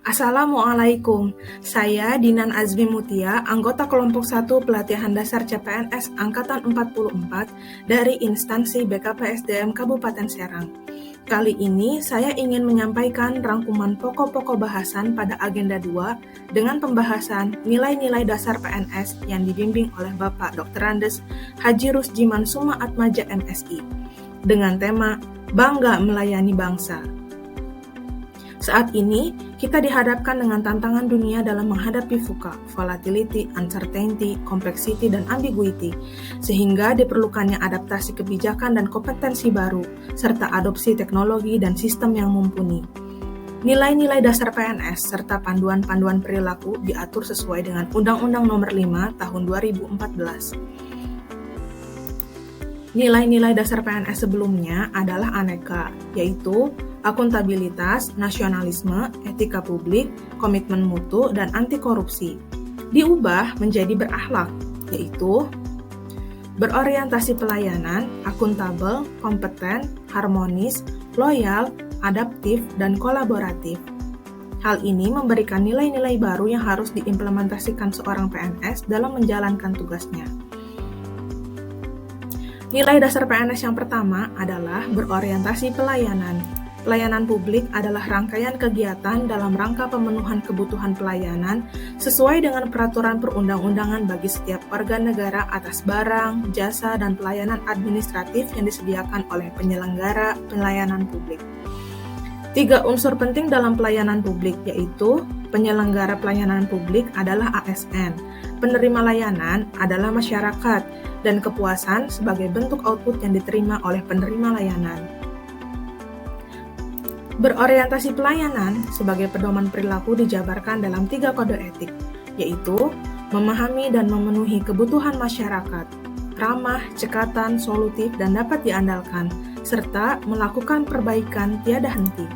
Assalamualaikum, saya Dinan Azmi Mutia, anggota kelompok 1 pelatihan dasar CPNS Angkatan 44 dari instansi BKPSDM Kabupaten Serang. Kali ini saya ingin menyampaikan rangkuman pokok-pokok bahasan pada agenda 2 dengan pembahasan nilai-nilai dasar PNS yang dibimbing oleh Bapak Dr. Andes Haji Rusjiman Suma Atmaja MSI dengan tema Bangga Melayani Bangsa. Saat ini, kita dihadapkan dengan tantangan dunia dalam menghadapi VUCA, volatility, uncertainty, complexity, dan ambiguity, sehingga diperlukannya adaptasi kebijakan dan kompetensi baru, serta adopsi teknologi dan sistem yang mumpuni. Nilai-nilai dasar PNS serta panduan-panduan perilaku diatur sesuai dengan Undang-Undang Nomor 5 Tahun 2014. Nilai-nilai dasar PNS sebelumnya adalah aneka, yaitu akuntabilitas, nasionalisme, etika publik, komitmen mutu, dan anti korupsi. Diubah menjadi berakhlak, yaitu berorientasi pelayanan, akuntabel, kompeten, harmonis, loyal, adaptif, dan kolaboratif. Hal ini memberikan nilai-nilai baru yang harus diimplementasikan seorang PNS dalam menjalankan tugasnya. Nilai dasar PNS yang pertama adalah berorientasi pelayanan. Pelayanan publik adalah rangkaian kegiatan dalam rangka pemenuhan kebutuhan pelayanan sesuai dengan peraturan perundang-undangan bagi setiap warga negara atas barang, jasa, dan pelayanan administratif yang disediakan oleh penyelenggara pelayanan publik. 3 unsur penting dalam pelayanan publik yaitu penyelenggara pelayanan publik adalah ASN, penerima layanan adalah masyarakat, dan kepuasan sebagai bentuk output yang diterima oleh penerima layanan. Berorientasi pelayanan sebagai pedoman perilaku dijabarkan dalam 3 kode etik, yaitu memahami dan memenuhi kebutuhan masyarakat, ramah, cekatan, solutif, dan dapat diandalkan, serta melakukan perbaikan tiada henti.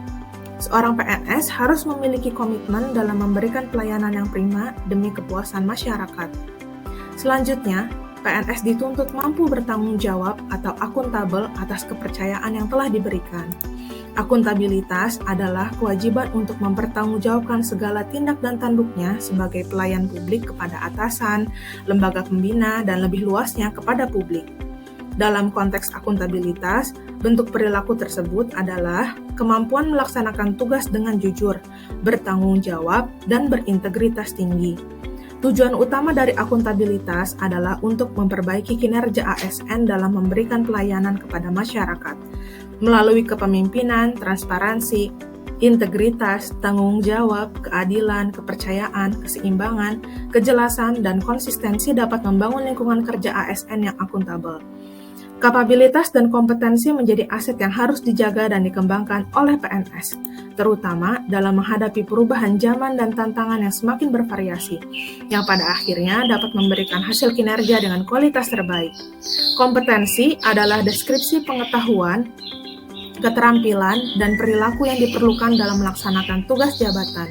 Seorang PNS harus memiliki komitmen dalam memberikan pelayanan yang prima demi kepuasan masyarakat. Selanjutnya, PNS dituntut mampu bertanggung jawab atau akuntabel atas kepercayaan yang telah diberikan. Akuntabilitas adalah kewajiban untuk mempertanggungjawabkan segala tindak dan tanduknya sebagai pelayan publik kepada atasan, lembaga pembina, dan lebih luasnya kepada publik. Dalam konteks akuntabilitas, bentuk perilaku tersebut adalah kemampuan melaksanakan tugas dengan jujur, bertanggung jawab, dan berintegritas tinggi. Tujuan utama dari akuntabilitas adalah untuk memperbaiki kinerja ASN dalam memberikan pelayanan kepada masyarakat melalui kepemimpinan, transparansi, integritas, tanggung jawab, keadilan, kepercayaan, keseimbangan, kejelasan, dan konsistensi dapat membangun lingkungan kerja ASN yang akuntabel. Kapabilitas dan kompetensi menjadi aset yang harus dijaga dan dikembangkan oleh PNS, terutama dalam menghadapi perubahan zaman dan tantangan yang semakin bervariasi, yang pada akhirnya dapat memberikan hasil kinerja dengan kualitas terbaik. Kompetensi adalah deskripsi pengetahuan, keterampilan, dan perilaku yang diperlukan dalam melaksanakan tugas jabatan.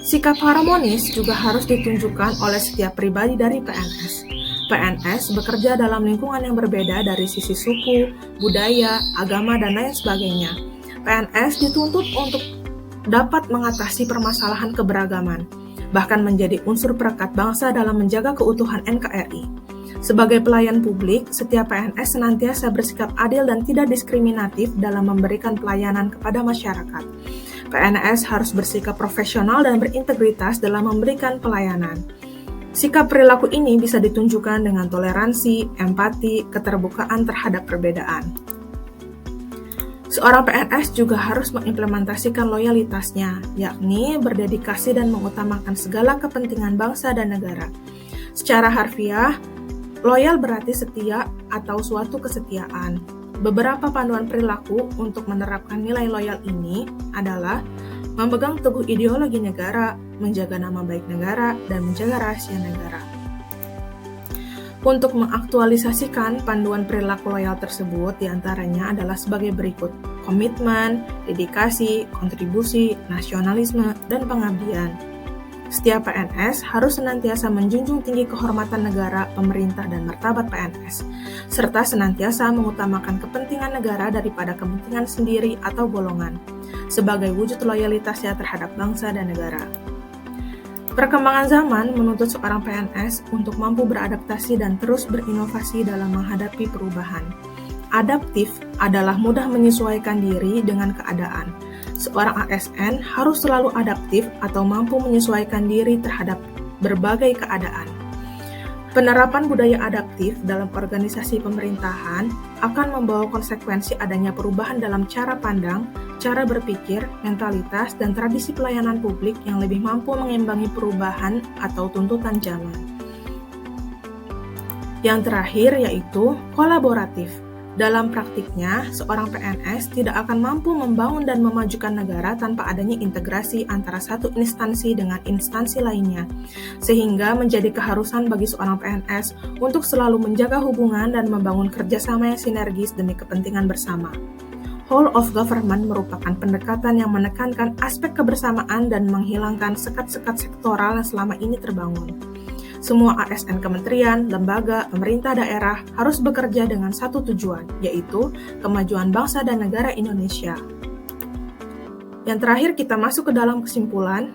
Sikap harmonis juga harus ditunjukkan oleh setiap pribadi dari PNS. PNS bekerja dalam lingkungan yang berbeda dari sisi suku, budaya, agama, dan lain sebagainya. PNS dituntut untuk dapat mengatasi permasalahan keberagaman, bahkan menjadi unsur perekat bangsa dalam menjaga keutuhan NKRI. Sebagai pelayan publik, setiap PNS senantiasa bersikap adil dan tidak diskriminatif dalam memberikan pelayanan kepada masyarakat. PNS harus bersikap profesional dan berintegritas dalam memberikan pelayanan. Sikap perilaku ini bisa ditunjukkan dengan toleransi, empati, keterbukaan terhadap perbedaan. Seorang PNS juga harus mengimplementasikan loyalitasnya, yakni berdedikasi dan mengutamakan segala kepentingan bangsa dan negara. Secara harfiah, loyal berarti setia atau suatu kesetiaan. Beberapa panduan perilaku untuk menerapkan nilai loyal ini adalah memegang teguh ideologi negara, menjaga nama baik negara, dan menjaga rahasia negara. Untuk mengaktualisasikan panduan perilaku loyal tersebut diantaranya adalah sebagai berikut: komitmen, dedikasi, kontribusi, nasionalisme, dan pengabdian. Setiap PNS harus senantiasa menjunjung tinggi kehormatan negara, pemerintah, dan martabat PNS, serta senantiasa mengutamakan kepentingan negara daripada kepentingan sendiri atau golongan. sebagai wujud loyalitasnya terhadap bangsa dan negara. Perkembangan zaman menuntut seorang PNS untuk mampu beradaptasi dan terus berinovasi dalam menghadapi perubahan. Adaptif adalah mudah menyesuaikan diri dengan keadaan. Seorang ASN harus selalu adaptif atau mampu menyesuaikan diri terhadap berbagai keadaan. Penerapan budaya adaptif dalam organisasi pemerintahan akan membawa konsekuensi adanya perubahan dalam cara pandang, cara berpikir, mentalitas, dan tradisi pelayanan publik yang lebih mampu mengimbangi perubahan atau tuntutan zaman. Yang terakhir yaitu kolaboratif. Dalam praktiknya, seorang PNS tidak akan mampu membangun dan memajukan negara tanpa adanya integrasi antara satu instansi dengan instansi lainnya, sehingga menjadi keharusan bagi seorang PNS untuk selalu menjaga hubungan dan membangun kerjasama yang sinergis demi kepentingan bersama. Whole of government merupakan pendekatan yang menekankan aspek kebersamaan dan menghilangkan sekat-sekat sektoral yang selama ini terbangun. Semua ASN kementerian, lembaga, pemerintah daerah harus bekerja dengan satu tujuan, yaitu kemajuan bangsa dan negara Indonesia. Yang terakhir kita masuk ke dalam kesimpulan.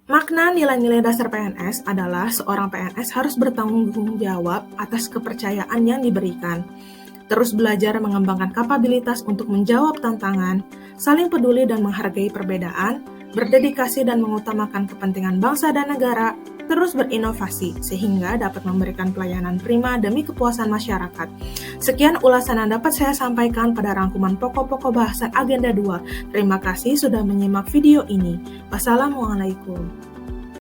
Makna nilai-nilai dasar PNS adalah seorang PNS harus bertanggung jawab atas kepercayaan yang diberikan, terus belajar mengembangkan kapabilitas untuk menjawab tantangan, saling peduli dan menghargai perbedaan, berdedikasi dan mengutamakan kepentingan bangsa dan negara, terus berinovasi sehingga dapat memberikan pelayanan prima demi kepuasan masyarakat. Sekian ulasan yang dapat saya sampaikan pada rangkuman pokok-pokok bahasan Agenda 2. Terima kasih sudah menyimak video ini. Wassalamualaikum.